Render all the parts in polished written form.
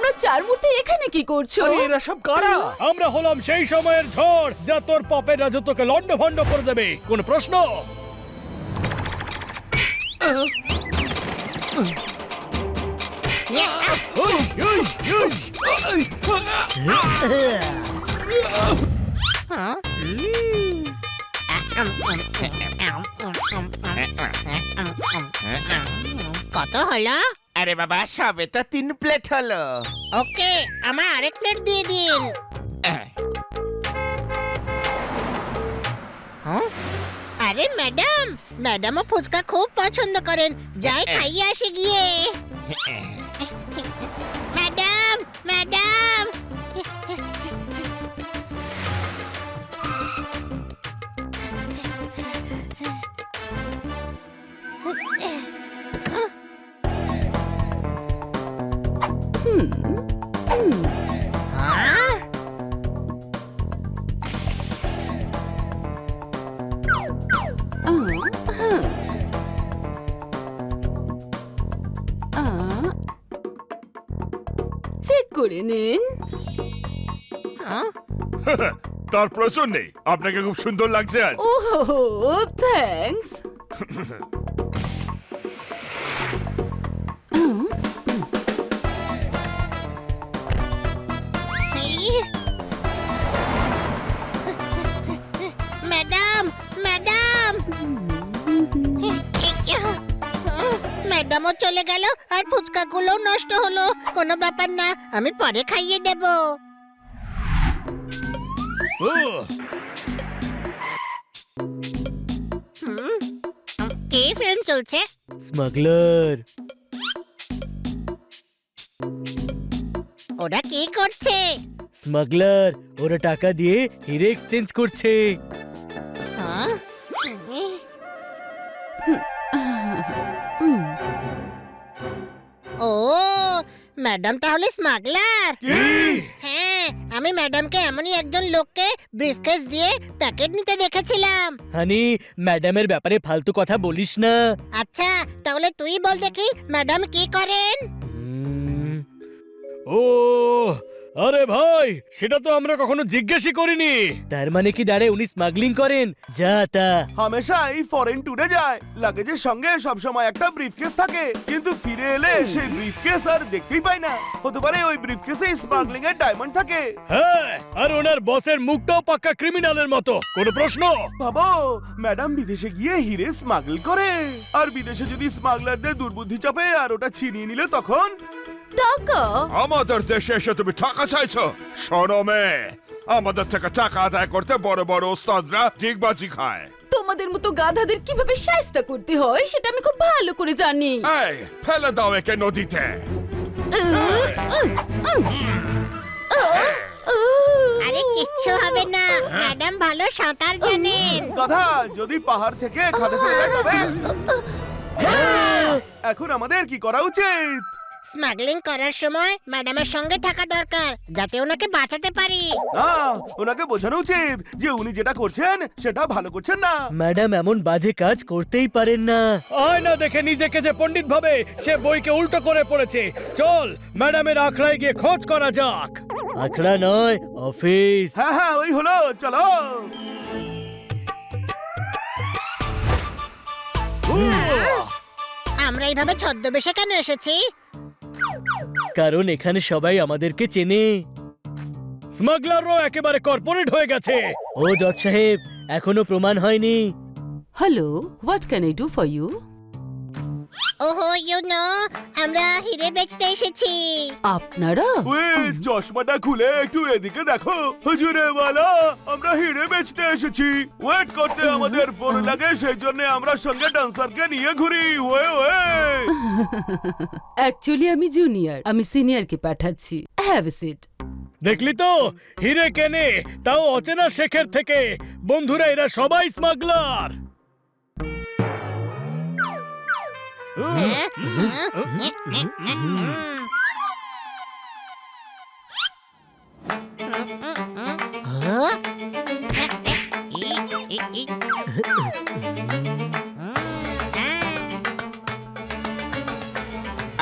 তোমরা চার মূর্তি এখানে কি করছো? আরে এরা সব কারা? আমরা হলাম সেই সময়ের ঝড় যা তোর পাপের রাজত্বকে লন্ডভন্ড করে দেবে। কোন প্রশ্ন? ওই, ওই, ওই। কত হলো? আরে বাবা, সবে তো 3 প্লেট হলো। ওকে, আমার আরেক প্লেট দিয়ে দিন। আরে ম্যাডাম, ম্যাডামও ফুচকা খুব পছন্দ করেন। যাই খাইয়ে আসে গিয়ে। Madam, madam. হ্যাঁ? চেক করে নিন। তার প্রয়োজন নেই, আপনাকে খুব সুন্দর লাগছে আজ। ওহো, থ্যাঙ্কস। Madam, madam. ম্যাডামও চলে গেল আর ফুচকাগুলো নষ্ট হলো। কোনো ব্যাপার না, আমি পরে খাইয়ে দেব। কি ফিল্ম চলছে? স্মাগলার। ওরা কি করছে? স্মাগলার, ওরা টাকা দিয়ে হিরে এক্সচেঞ্জ করছে। হ্যাঁ? ও, ম্যাডাম তাহলে স্মাগলার। হ্যাঁ, আমি ম্যাডামকে এমনই একজন লোককে ব্রিফকেস দিয়ে প্যাকেট নিতে দেখেছিলাম। হানি, ম্যাডামের ব্যাপারে ফালতু কথা বলিস না। আচ্ছা, তাহলে তুই বল দেখি ম্যাডাম কি করেন? ও, আরে ভাই, সেটা তো আমরা কখনো জিজ্ঞেসই করিনি। তার মানে কি দাঁড়ে উনি স্মাগলিং করেন? যা তা। হামেশাই ফরেন ট্যুরে যায়, লাগেজের সঙ্গে সবসময় একটা ব্রিফকেস থাকে, কিন্তু ফিরে এলে সেই ব্রিফকেস আর দেখতেই পায় না। হতে পারে ওই ব্রিফকেসে স্মাগলিং এর ডায়মন্ড থাকে। হ্যাঁ, আর ওনার বসের মুখটাও পাক্কা ক্রিমিনালের মতো। কোনো প্রশ্ন? ভাবো, ম্যাডাম বিদেশে গিয়ে হিরে স্মাগল করে, আর বিদেশে যদি স্মাগলারদের দুর্বুদ্ধি চাপে আর ওটা ছিনিয়ে নিলে তখন? টাকা? আমাদের দেশে এসে তুমি টাকা চাইছো? শোনো মেয়ে, আমাদের থেকে টাকা আদায় করতে বড় বড় ওস্তাদরা ডিগবাজি খায়। তোমাদের মতো গাধাদের কিভাবে শায়েস্তা করতে হয় সেটা আমি খুব ভালো করে জানি। এই, ফেলে দাও একে নদীতে। আরে কিচ্ছু হবে না, ম্যাডাম ভালো সাঁতার জানেন। গাধা, যদি পাহাড় থেকে খাদে ফেলে দেয় তবে? এখন আমাদের কি করা উচিত? স্মাগলিং করার সময় ম্যাডামের সঙ্গে থাকা দরকার, যাতে ওনাকে বাঁচাতে পারি। না, ওনাকে বোঝানো উচিত যে উনি যেটা করছেন সেটা ভালো করছেন না। ম্যাডাম এমন বাজে কাজ করতেই পারেন না। আয়না দেখে নিজেকে যে পণ্ডিত ভাবে, সে বইকে উল্টো করে পড়েছে। চল, ম্যাডামের আখড়ায় গিয়ে খোঁজ করা যাক। আখড়া নয়, অফিস। হ্যাঁ হ্যাঁ, ওই হলো, চলো। আমরা এইভাবে ছদ্মবেশে কেন এসেছি? কারণ এখানে সবাই আমাদেরকে চেনে। স্মাগলারও একেবারে কর্পোরেট হয়ে গেছে। ও জজ সাহেব, এখনো প্রমাণ হয়নি। Hello, what can I do for you? ওহো, ইউ নো, আমরা হিরে বেচতে এসেছি। আপনারা? ওই চশমাটা খুলে একটু এদিকে দেখো। হুজুরে ওয়ালা, আমরা হিরে বেচতে এসেছি। ওয়েট করতে আমাদের বড় লাগে, সেই জন্য আমরা সঙ্গে ডান্সারকে নিয়ে ঘুরি। ওয়ে ওয়ে। অ্যাকচুয়ালি আমি জুনিয়র, আমি সিনিয়রকে পাঠাচ্ছি। Have a seat. দেখলি তো, হিরে কেনে, তাও অচেনা শেখের থেকে। বন্ধুরা, এরা সবাই স্মাগলার।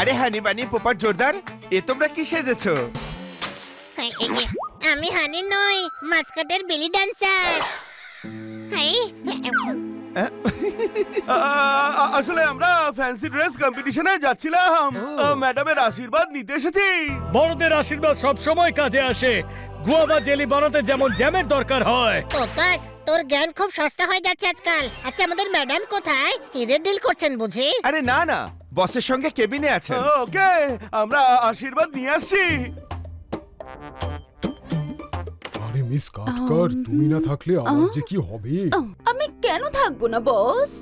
আরে হানি বানি পোপার জোরদার, এ তোমরা কি সেজেছো? আমি হানি নই, মাস্কাটের বেলি ডান্সার। আসলে আমরা ফ্যান্সি ড্রেস কম্পিটিশনে যাচ্ছিলাম, ম্যাডামের আশীর্বাদ নিতে এসেছি। বড়দের আশীর্বাদ সব সময় কাজে আসে। গুয়াভা জেলি বানাতে যেমন জ্যামের দরকার হয়। পোপার, তোর জ্ঞান খুব সস্তা হয়ে যাচ্ছে আজকাল। আচ্ছা, আমাদের ম্যাডাম কোথায়? হিরের ডিল করছেন বুঝি? আরে না না, বসের সঙ্গে কেবিনে আছেন। ওকে, আমরা আশীর্বাদ নিয়ে আসছি। আরে মিস কাটকার, তুমি না থাকলে আমার যে কি হবে? আমি কেন থাকবো না বস?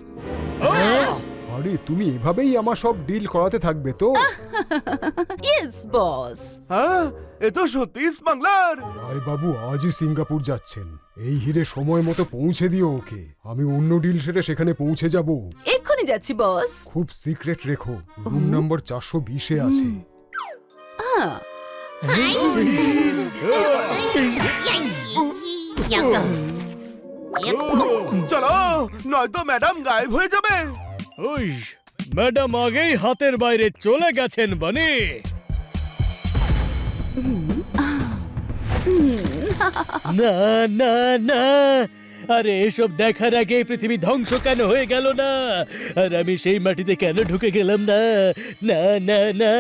আরে তুমি এভাবেই আমার সব ডিল করাতে থাকবে তো? Yes boss. হ্যাঁ, এ তো সত্যি স্মাগলার। রায় বাবু আজই সিঙ্গাপুর যাচ্ছেন। এই হিরে সময় মতো পৌঁছে দিও ওকে। আমি অন্য ডিল সেরে সেখানে পৌঁছে যাব। এক্ষুনি যাচ্ছি বস। খুব সিক্রেট রেখো। রুম নাম্বার 420-এ আছে। হ্যাঁ, চলো, নয়তো ম্যাডাম গায়েব হয়ে যাবে। ওই ম্যাডাম আগেই হাতের বাইরে চলে গেছেন বানি। না না না, আরে এসব দেখার আগে পৃথিবী ধ্বংস কেন হয়ে গেল না? আর আমি সেই মাটিতে কেন ঢুকে গেলাম না? না না না,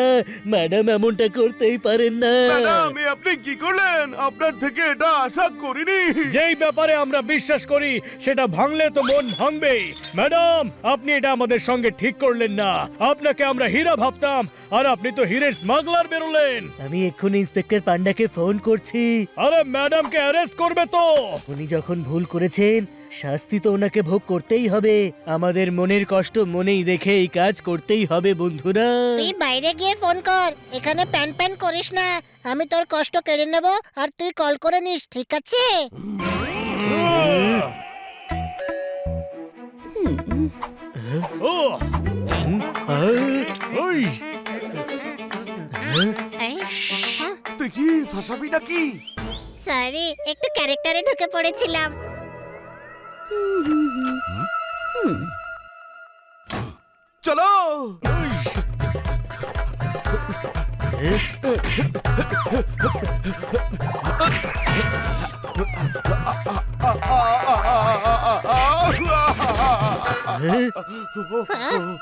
ম্যাডাম এমনটা করতেই পারেন না। ম্যাডাম, এ আপনি কি করলেন? আপনার থেকে এটা আশা করিনি। যেই ব্যাপারে আমরা বিশ্বাস করি সেটা ভাঙলে তো মন ভাঙবেই। ম্যাডাম, আপনি এটা আমাদের সঙ্গে ঠিক করলেন না। আপনাকে আমরা হীরা ভাবতাম, আর আপনি তো হীরের স্মাগলার বেরোলেন। আমি এক্ষুনি ইন্সপেক্টর পান্ডাকে ফোন করছি। আরে ম্যাডামকে অ্যারেস্ট করবে তো। উনি যখন ভুল করেছেন শাস্তি তো ওনাকে ভোগ করতেই হবে। আমাদের মনের কষ্ট মনেই রেখে এই কাজ করতেই হবে বন্ধুরা। তুই বাইরে গিয়ে ফোন কর, এখানে প্যান প্যান করিস না। আমি তোর কষ্ট কেড়ে নেব, আর তুই কল করে নিস, ঠিক আছে? ও ওই তুই কি ফাঁসাবি নাকি? সরি, একটু ক্যারেক্টারে ঢুকে পড়েছিলাম। চলো।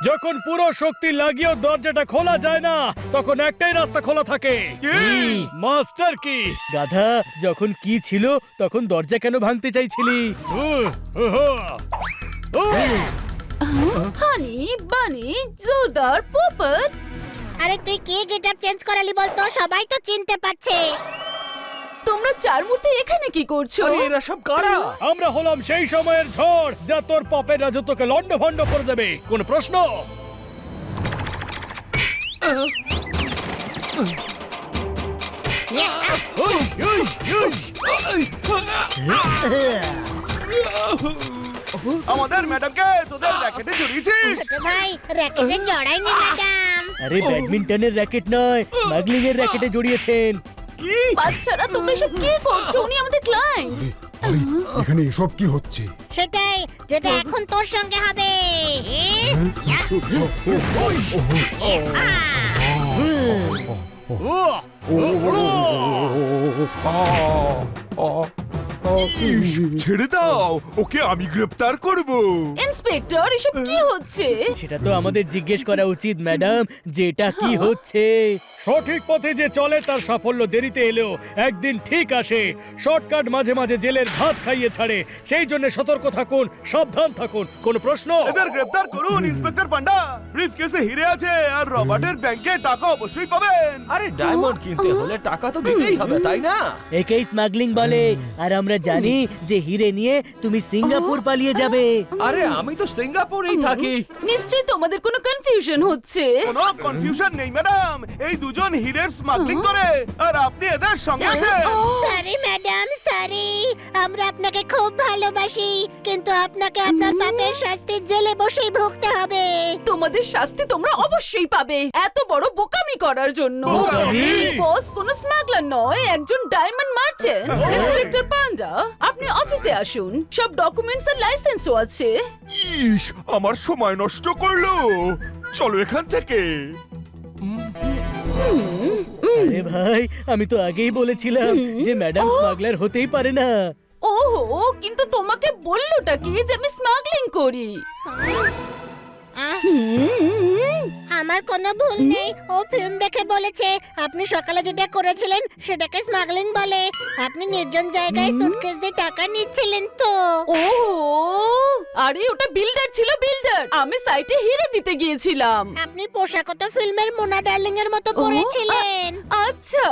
যখন পুরো শক্তি লাগিয়েও দরজাটা খোলা যায় না, তখন একটাই রাস্তা খোলা থাকে। মাস্টার কি? গাধা, যখন কি ছিল তখন দরজা কেন ভাঙতে চাইছিলি? হানি বানি জোরদার পোপট। আরে তুই কি গেটআপ চেঞ্জ করালি বলতো? সবাই তো চিনতে পারছে। তোমরা চার মূর্তি এখানে কি করছো? এরা সব কারা? আমরা হলাম সেই সময়ের ঝড় যা তোর পপের রাজত্বকে লন্ডভন্ড করে দেবে। কোন প্রশ্ন? ওই, ওই, ওই। আমাদের ম্যাডামকে তোদের র্যাকেটে জড়িয়েছিস। ছোট ভাই, র্যাকেটে জড়াইনি ম্যাডাম। আরে ব্যাডমিন্টনের র্যাকেট নয়, স্মাগলিং এর র্যাকেটে জড়িয়েছেন। বাচ্চারা, তোমরা এসব কি করছো? উনি আমাদের ক্লায়েন্ট। আরে এখানে এসব কি হচ্ছে? সেটাই, যেটা এখন তোর সঙ্গে হবে। ইস, ছেড়ে দাও, ওকে আমি গ্রেফতার করব। ইন্সপেক্টর, এসব কি হচ্ছে? সেটা তো আমাদের জিজ্ঞেস করা উচিত ম্যাডাম, যে এটা কি হচ্ছে। সঠিক পথে যে চলে তার সাফল্য দেরিতে এলেও একদিন ঠিক আসে। শর্টকাট মাঝে মাঝে জেলের ভাত খাইয়ে ছাড়ে। সেই জন্য সতর্ক থাকুন, সাবধান থাকুন। কোন প্রশ্ন? এদের গ্রেফতার করুন ইন্সপেক্টর পান্ডা। ব্রিফকেসে হিরে আছে, আর রবার্টের ব্যাংকে টাকা অবশ্যই পাবেন। আরে ডায়মন্ড কিনতে হলে টাকা তো দিতেই হবে, তাই না? একেই স্মাগলিং বলে। আর আমরা জানি যে হিরে নিয়ে তুমি সিঙ্গাপুর পালিয়ে যাবে। আরে আমি তো সিঙ্গাপুরেই থাকি। নিশ্চয়ই তোমাদের কোনো কনফিউশন হচ্ছে। কোনো কনফিউশন নেই ম্যাডাম, এই দুজন হিরের স্মাগলিং করে, আর আপনি এদের সঙ্গে আছেন। Sorry madam, sorry. আমরা আপনাকে খুব ভালোবাসি, কিন্তু আপনাকে আপনার পাপের শাস্তি জেলে বসেই ভুগতে হবে। তোমাদের শাস্তি তোমরা অবশ্যই পাবে, এত বড় বোকামি করার জন্য। বোকামি? বস কোনো স্মাগলার নয়, একজন ডায়মন্ড মার্চেন্ট। ইন্সপেক্টর পান্ডা, আপনি অফিসে আসুন, সব ডকুমেন্টস আর লাইসেন্সও আছে। ইস, আমার সময় নষ্ট করলো। চলো এখান থেকে। আরে ভাই আমি তো আগেই বলেছিলাম যে ম্যাডাম স্মাগলার হতেই পারে না। ওহো, কিন্তু তোমাকে বললোটা কি যে আমি স্মাগলিং করি? আমার কোনো ভুল নেই, ও ফিল্ম দেখে বলেছে। আপনি সকালে যেটা করেছিলেন সেটাকে স্মাগলিং বলে। আপনি নির্জন জায়গায় সুটকেস দিয়ে টাকা নিচ্ছিলেন তো। ওহো, আরে ওটা বিল্ডার ছিল, বিল্ডার। আমি সাইটে হিরে দিতে গিয়েছিলাম। আপনি পোশাকও তো ফিল্মের মোনা ডার্লিং এর মতো পরেছিলেন। আচ্ছা,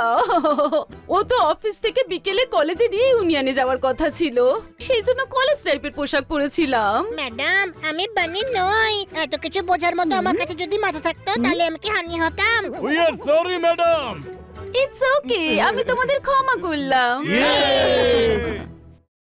ও তো অফিস থেকে বিকেলে কলেজে নিয়ে ইউনিয়নে যাওয়ার কথা ছিল, সেই জন্য কলেজ টাইপের পোশাক পরেছিলাম। ম্যাডাম আমি বানি নই, এত কিছু বোঝার মতো আমার কাছে যদি মাথা থাকতো তাহলে আমি কি হানি হতাম? We are sorry madam. It's okay, আমি তোমাদের ক্ষমা করলাম।